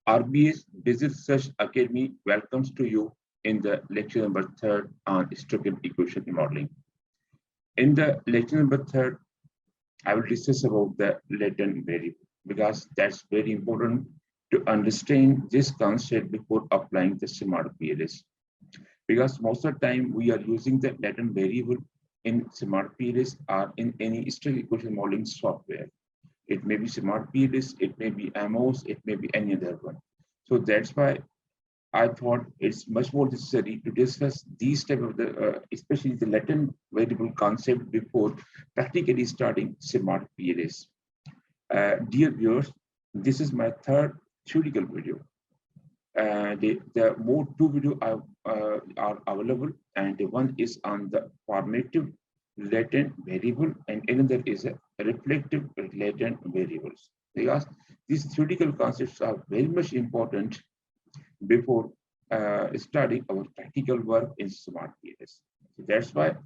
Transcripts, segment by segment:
RBS Business Research Academy welcomes to you in the lecture number 3 on stochastic equation modeling. In the lecture number 3, I will discuss about the latent variable because that's very important to understand this concept before applying the SmartPLS. Because most of the time we are using the latent variable in SmartPLS or in any stochastic equation modeling software. It may be SmartPLS, it may be AMOS, it may be any other one. So that's why I thought it's much more necessary to discuss these type of especially the latent variable concept before practically starting SmartPLS. Dear viewers, this is my third theoretical video. The more two videos are available, and one is on the formative latent variable, and another is a reflective latent variables. Because these theoretical concepts are very much important before starting our practical work in SmartPLS. So that's why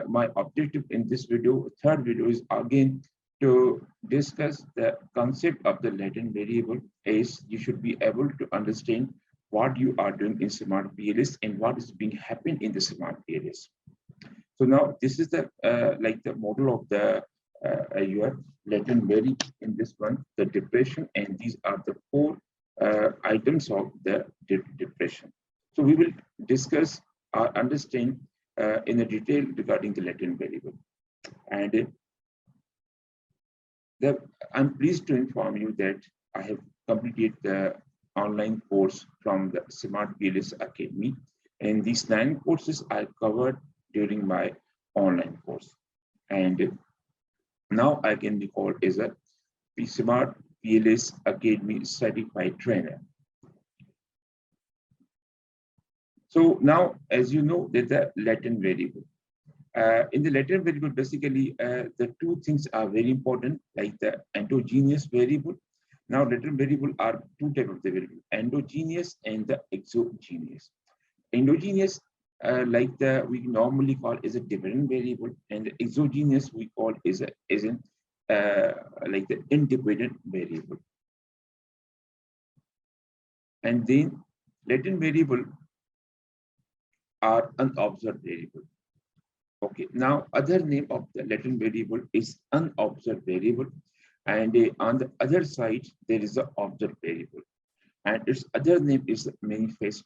my objective in this video, third video, is again to discuss the concept of the latent variable. Is you should be able to understand what you are doing in SmartPLS and what is being happening in the SmartPLS. So now this is the like the model of the your latent variable in this one, the depression, and these are the four items of the depression. So we will discuss or understand in a detail regarding the latent variable. And I'm pleased to inform you that I have completed the online course from the SmartPLS Academy, and these 9 courses I covered during my online course. And now I can be called as a SmartPLS Academy certified trainer. So now, as you know, there's a latent variable. In the latent variable, basically, the two things are very important, like the endogenous variable. Now, latent variable are two types of the variable, endogenous and the exogenous. Endogenous, like we normally call is a dependent variable, and the exogenous we call is like the independent variable. And then latent variable are unobserved variable. Okay, now other name of the latent variable is unobserved variable, and on the other side there is an observed variable, and its other name is manifest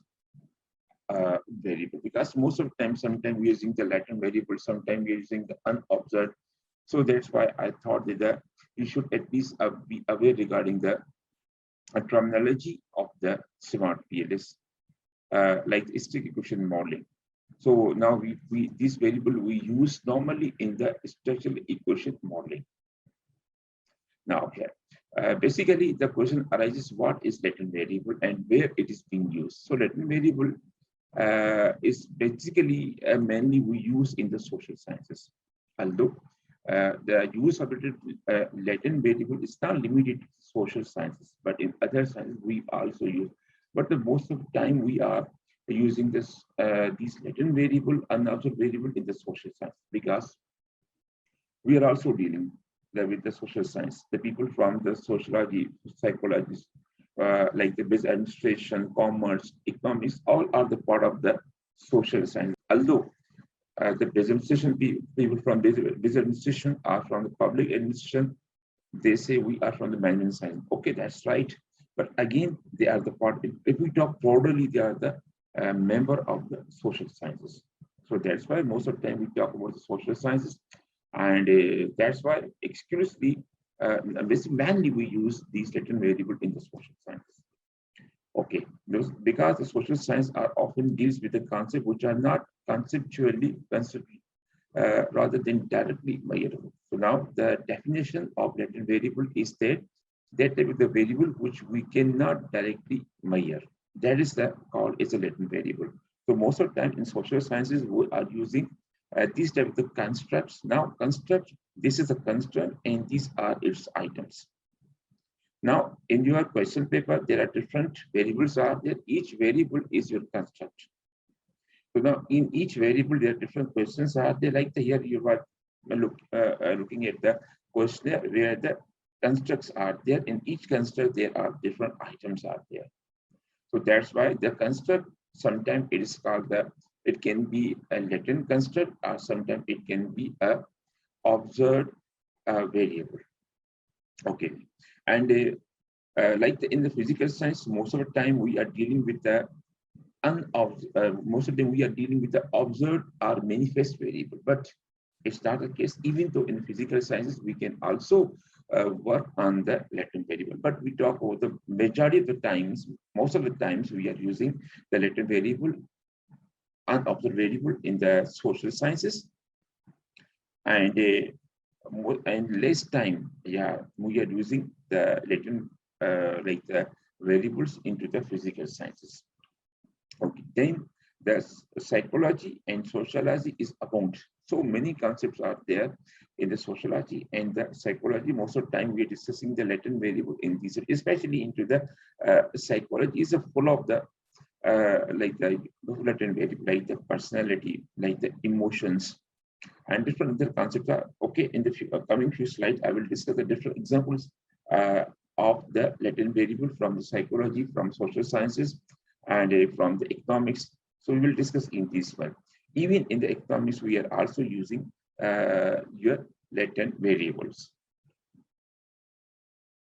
variable. Because most of the time, sometimes we're using the latent variable, sometimes we're using the unobserved. So that's why I thought that you should at least be aware regarding the terminology of the SmartPLS, like stochastic equation modeling. So now this variable we use normally in the stochastic equation modeling. Now here, basically the question arises: what is latent variable and where it is being used? So latent variable is basically mainly we use in the social sciences. Although the use of latent variable is not limited to social sciences, but in other sciences we also use. But the most of the time we are using this these latent variable, unobserved variable in the social science, because we are also dealing with the social science. The people from the sociology, psychologists, like the business administration, commerce, economics, all are the part of the social science. Although the business administration people from business administration are from the public administration, they say we are from the management science. Okay, that's right. But again, they are the part. If we talk broadly, they are the member of the social sciences. So that's why most of the time we talk about the social sciences, and that's why exclusively, mainly we use these latent variable in the social sciences. Okay, because the social science are often deals with the concept which are not conceptually rather than directly measurable. So now the definition of latent variable is that type of the variable which we cannot directly measure. That is called as a latent variable. So most of the time in social sciences we are using these type of the constructs. Now construct, this is a construct and these are its items. Now in your question paper there are different variables are there. Each variable is your construct. So now in each variable there are different questions are there, like here you are looking at the questionnaire where the constructs are there. In each construct, there are different items are there. So that's why the construct, sometimes it is called it can be a latent construct, or sometimes it can be a observed variable. Okay. And like in the physical science, most of the time we are dealing with the most of them we are dealing with the observed or manifest variable, but it's not the case. Even though in physical sciences we can also work on the latent variable, but we talk about the majority of the times, most of the times we are using the latent variable, unobserved variable in the social sciences, and less time, yeah, we are using the latent like the variables into the physical sciences. Okay, then the psychology and sociology is abound. So many concepts are there in the sociology and the psychology. Most of the time we are discussing the latent variable in these, especially into the psychology is full of the like the latent variable, like the personality, like the emotions, and different other concepts are okay. In the coming few slides, I will discuss the different examples of the latent variable from the psychology, from social sciences, and from the economics. So we will discuss in this one. Even in the economics, we are also using your latent variables.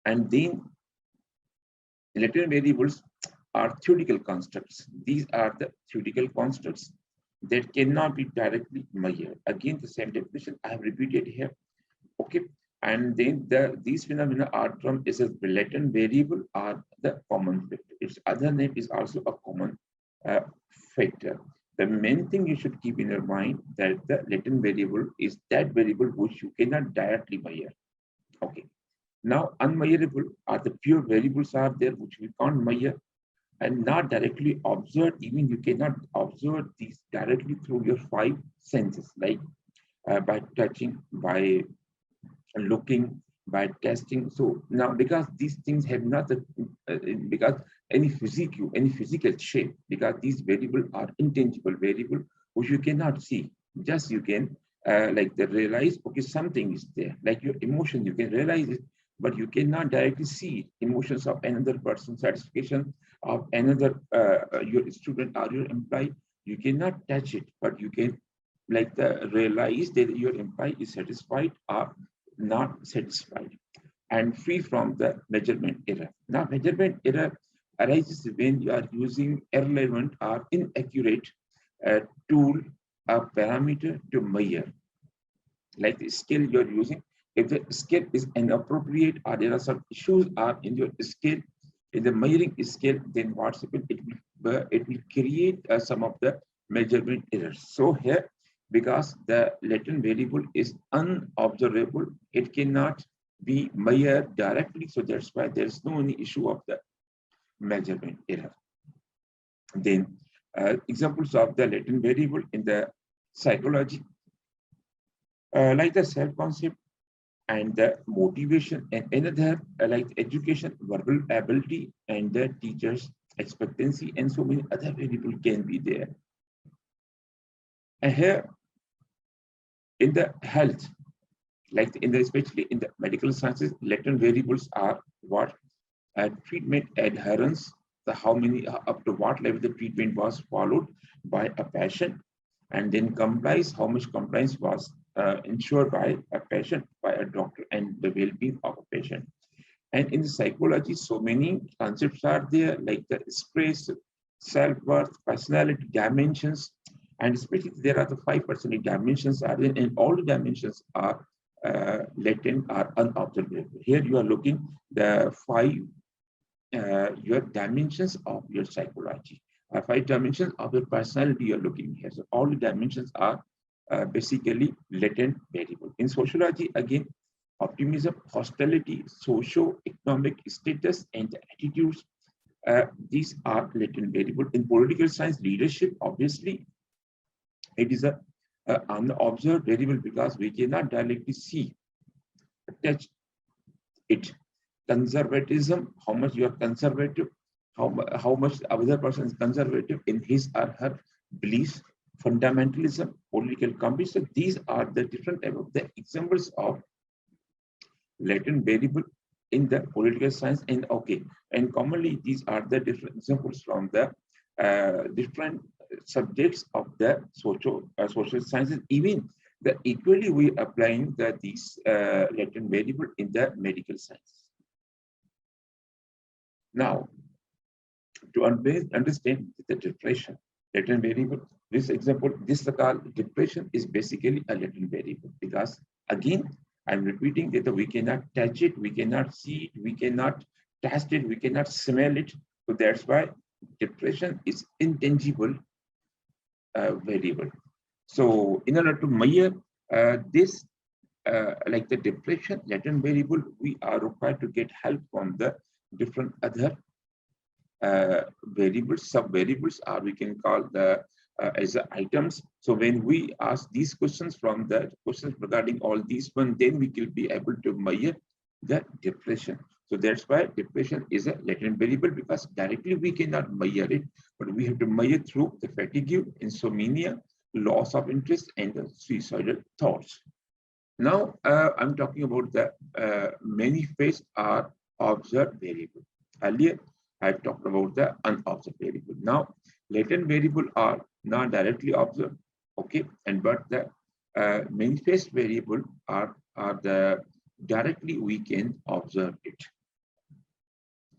And then latent variables are theoretical constructs. These are the theoretical constructs that cannot be directly measured. Again, the same definition I have repeated here. Okay. And then these phenomena are termed as a latent variable or the common factor. Its other name is also a common factor. The main thing you should keep in your mind that the latent variable is that variable which you cannot directly measure. Okay. Now, unmeasurable are the pure variables are there which we can't measure and not directly observed. Even you cannot observe these directly through your five senses, like by touching, by looking, by testing. So now, because these things have not because any physical shape, because these variables are intangible variable which you cannot see. Just you can like they realize, okay, something is there. Like your emotion, you can realize it, but you cannot directly see emotions of another person, satisfaction of another your student or your employee. You cannot touch it, but you can like realize that your employee is satisfied or not satisfied, and free from the measurement error. Now, measurement error arises when you are using irrelevant or inaccurate tool or parameter to measure. Like the scale you're using, if the scale is inappropriate or there are some issues are in your scale, in the measuring scale, then what's happened? It will create some of the measurement errors. So here, because the latent variable is unobservable, it cannot be measured directly. So that's why there's no any issue of the measurement error. Then examples of the latent variable in the psychology, like the self-concept and the motivation, and another like education, verbal ability, and the teacher's expectancy, and so many other variables can be there. And here in the health, like in the especially in the medical sciences, latent variables are what? Treatment adherence, the how many up to what level the treatment was followed by a patient, and then compliance, how much compliance was ensured by a patient, by a doctor, and the well-being of a patient. And in the psychology, so many concepts are there, like the stress, self-worth, personality dimensions, and especially there are the 5% dimensions are there, and all the dimensions are latent or unobservable. Here you are looking the your dimensions of your psychology, 5 dimensions of your personality you're looking here. So all the dimensions are basically latent variable. In sociology, again, optimism, hostility, socio-economic status, and attitudes, these are latent variable. In political science, leadership, obviously, it is a unobserved variable because we cannot directly see, touch it. Conservatism, how much you are conservative, how much the other person is conservative in his or her beliefs. Fundamentalism, political competition, these are the different type of the examples of latent variable in the political science. And okay, and commonly these are the different examples from the different subjects of the social sciences. Even the equally we applying these latent variable in the medical science. Now, to understand the depression, latent variable, this example, this depression is basically a latent variable because again, I'm repeating that we cannot touch it, we cannot see it, we cannot taste it, we cannot smell it. So that's why depression is intangible variable. So in order to measure this, like the depression latent variable, we are required to get help from the different other variables, sub variables, or we can call the as items. So when we ask these questions from the questions regarding all these one, then we will be able to measure the depression. So that's why depression is a latent variable, because directly we cannot measure it, but we have to measure through the fatigue, insomnia, loss of interest, and the suicidal thoughts. Now I'm talking about the manifest or observed variable. Earlier I talked about the unobserved variable. Now latent variable are not directly observed, okay, and but the manifest variable are the directly we can observe it.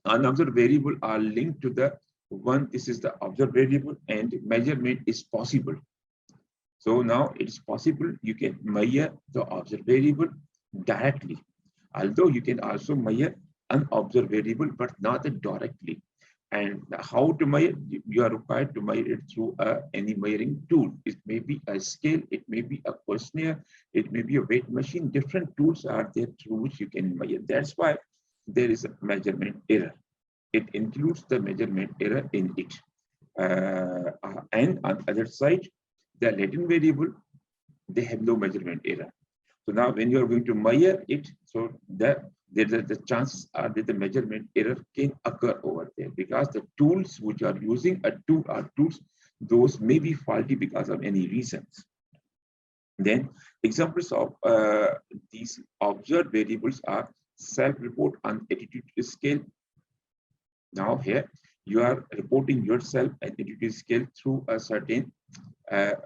Unobserved variable are linked to the one. This is the observed variable, and measurement is possible. So now it is possible you can measure the observed variable directly, although you can also measure unobserved variable, but not directly. And how to measure? You are required to measure it through any measuring tool. It may be a scale, it may be a questionnaire, it may be a weight machine. Different tools are there through which you can measure. That's why there is a measurement error. It includes the measurement error in it. And on the other side, the latent variable, they have no measurement error. So now when you are going to measure it, so the chances are that the measurement error can occur over there, because the tools which are using a tool or tools, those may be faulty because of any reasons. Then examples of these observed variables are self-report on attitude scale. Now here you are reporting yourself an attitude scale through a certain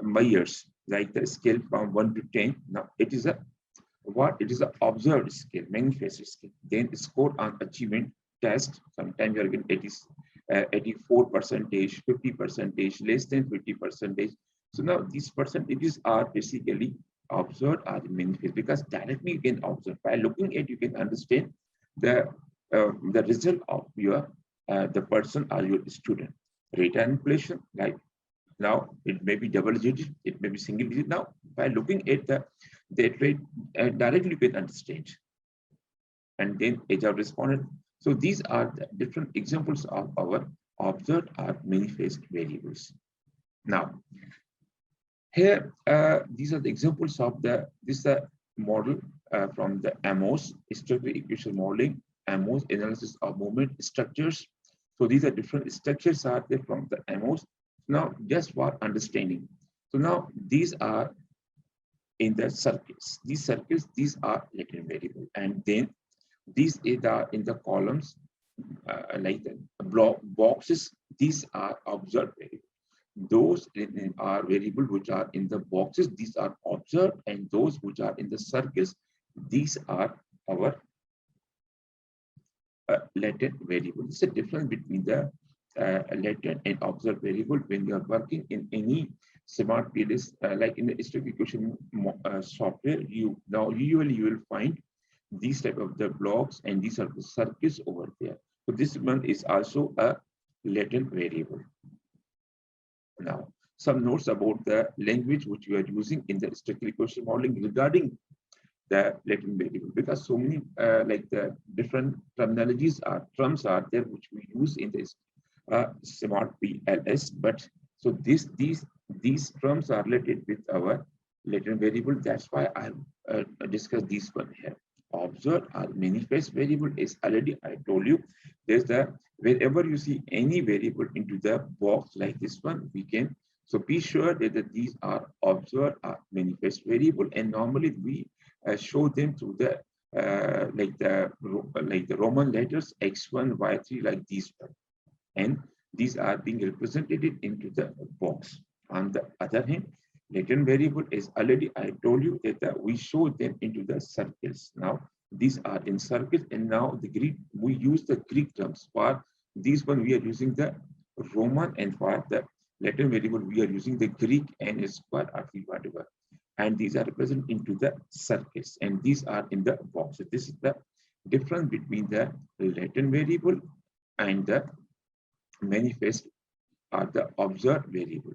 measures, like the scale from 1 to 10. Now it is a what? It is an observed scale, manifest scale. Then score on achievement test. Sometimes you are getting 84%, 50%, less than 50%. So now these percentages are basically observed or manifest, because directly you can observe. By looking at, you can understand the result of your the person or your student. Rate and inflation, like now it may be double digit, it may be single digit. Now by looking at the rate, directly you can understand. And then age of respondent. So these are the different examples of our observed or manifest variables. Now here these are the examples of this model from the AMOS, structural equation modeling, AMOS, analysis of movement structures. So these are different structures are there from the AMOS. Now just for understanding, so now these are in the circles. These circles, these are latent variable, and then these are in the columns like the block boxes. These are observed variable. Those are variable which are in the boxes, these are observed, and those which are in the circles, these are our latent variable. It's a difference between the latent and observed variable when you are working in any SmartPLS, like in the structural equation software. You now usually you will find these type of the blocks, and these are the circles over there. So this one is also a latent variable. Now, some notes about the language which we are using in the structural equation modeling regarding the latent variable, because so many like the different terminologies or terms are there which we use in this SmartPLS. But so these terms are related with our latent variable. That's why I discussed this one here. Observed or manifest variable is already I told you. There's the wherever you see any variable into the box like this one, we can. So be sure that these are observed or manifest variable, and normally we show them through the like the Roman letters X1, Y3, like these one, and these are being represented into the box. On the other hand, latent variable is already I told you that we show them into the circles. Now these are in circles, and now the Greek, we use the Greek terms. For this one we are using the Roman, and for the latent variable we are using the Greek n square or whatever. And these are represented into the circles, and these are in the box. So this is the difference between the latent variable and the manifest or the observed variable.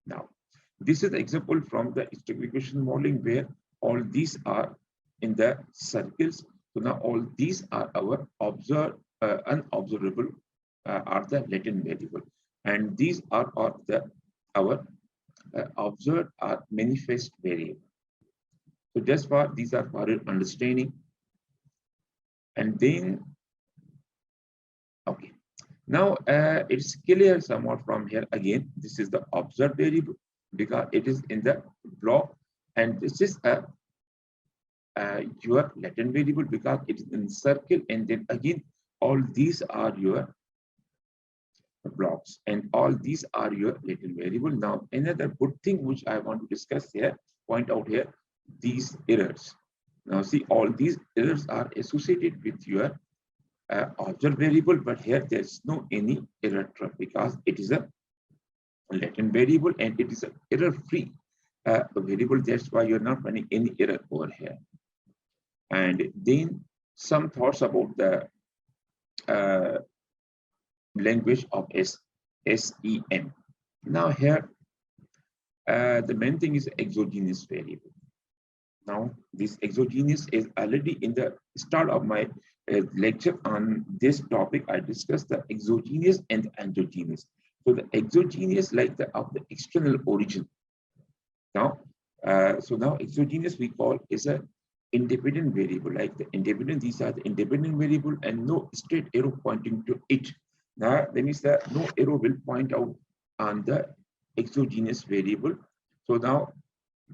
Now, this is the example from the segregation modeling where all these are in the circles. So now all these are our observed, unobservable are the latent variable, and these are our observed or manifest variable. So just for these are for your understanding. And then, okay, now it's clear somewhat from here. Again, this is the observed variable because it is in the block, and this is your latent variable because it is in circle, and then again all these are your blocks, and all these are your latent variable. Now, another good thing which I want to discuss here, point out here, these errors. Now, see, all these errors are associated with your observed variable, but here there's no any error trap because it is a latent variable and it is an error-free variable. That's why you're not running any error over here. And then some thoughts about the language of SEM. Now here, the main thing is exogenous variable. Now this exogenous is already in the start of my lecture on this topic. I discussed the exogenous and the endogenous. So the exogenous, like the of the external origin. Now, so now exogenous we call is a independent variable, like the independent. These are the independent variable and no straight arrow pointing to it. Now, that means that no arrow will point out on the exogenous variable. So now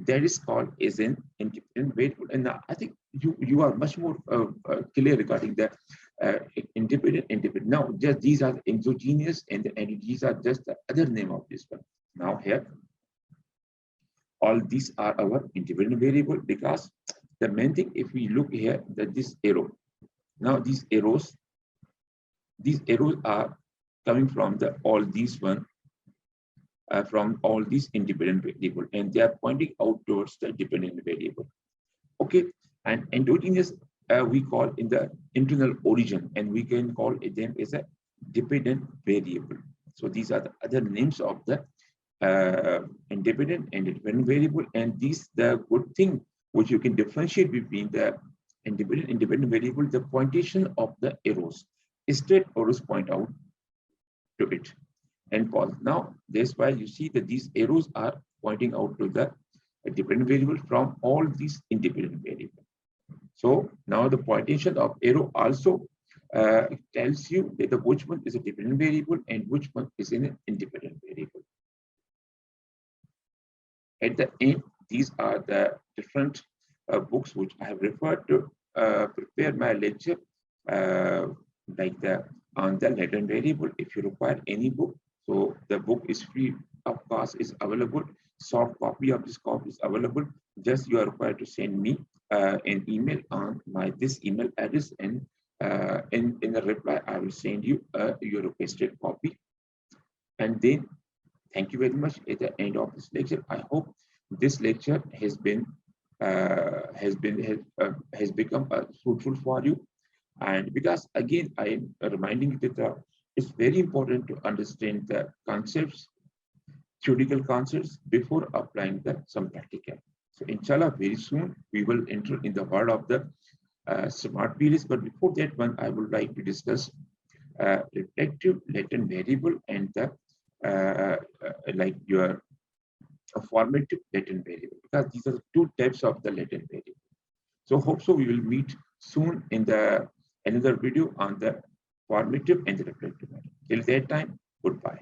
that is called as an independent variable. And now I think you are much more clear regarding the independent. Now, just these are the exogenous and these are just the other name of this one. Now here, all these are our independent variable because the main thing, if we look here, that this arrow. Now these arrows are coming from the all these one from all these independent variable, and they are pointing out towards the dependent variable. Okay, and endogenous we call in the internal origin, and we can call them as a dependent variable. So these are the other names of the independent and dependent variable, and these the good thing which you can differentiate between the independent variable, the pointation of the arrows. Straight arrows point out to it and pause. Now, that's why you see that these arrows are pointing out to the dependent variable from all these independent variables. So now the pointation of arrow also tells you that which one is a dependent variable and which one is an independent variable. At the end, these are the different books which I have referred to prepare my lecture, like on the latent variable. If you require any book, so the book is free of cost, is available. Soft copy of this copy is available. Just you are required to send me an email on this email address, and in the reply I will send you your requested copy. And then thank you very much. At the end of this lecture, I hope this lecture has become fruitful for you. And because again, I am reminding you that it's very important to understand the concepts, theoretical concepts, before applying some practical. So inshallah, very soon we will enter in the world of the SmartPLS. But before that one, I would like to discuss reflective latent variable and the like your formative latent variable, because these are two types of the latent variable. So hope so we will meet soon in the another video on the formative and the reflective. Till that time, goodbye.